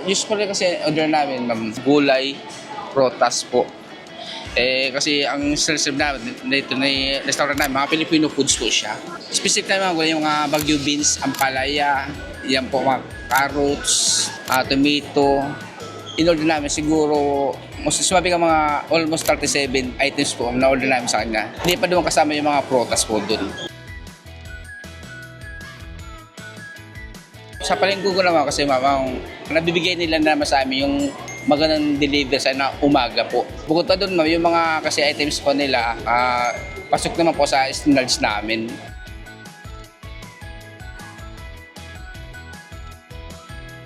Usually kasi order namin, ma'am, gulay, protas po. Kasi ang serve namin dito na restaurant namin, mga Filipino foods po siya. Specific na mga gulay, yung mga Baguio beans, ampalaya, yan po mga carrots, tomato. In-order namin siguro, sumabi ka mga almost 37 items po na order namin sa kanya. Hindi pa doon kasama yung mga protas po doon. Sa palengke ko naman kasi ma'am, nabibigay nila naman sa amin yung magandang deliver sa na umaga po. Bukod pa doon, yung mga kasi items po nila, pasok naman po sa standards namin.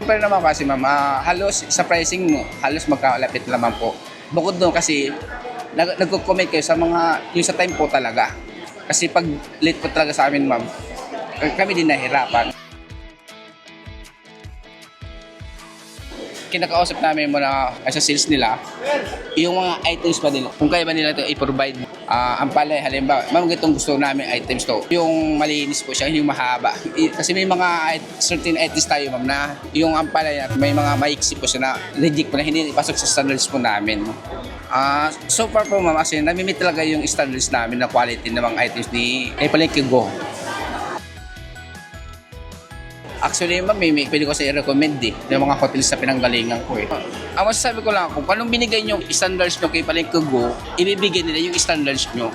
Pero naman kasi ma'am, halos sa pricing mo, halos magkalapit naman po. Bukod doon kasi, nagko-comment kayo sa mga, yung sa time po talaga. Kasi pag late po talaga sa amin ma'am, kami din nahirapan. Kinakausap namin muna sa sales nila, yung mga items pa nila, kung kaya ba nila ito i-provide. Ang palay, halimbawa, ma'am, itong gusto namin items to. Yung malinis po siya, yung mahaba. Kasi may mga certain items tayo, ma'am, na yung ampalay, may mga maiksi po siya na legit po na hindi ipasok sa standards po namin. So far po, ma'am, kasi namimit talaga yung standards namin na quality ng mga items ni Palengke Go. Actually, ma'am, pwede ko sa i-recommend yung mga hotels sa pinanggalingan ko eh. Ang masasabi ko lang, kung anong binigay nyo standards nyo kay Palengke Go, ibibigay nila yung standards nyo.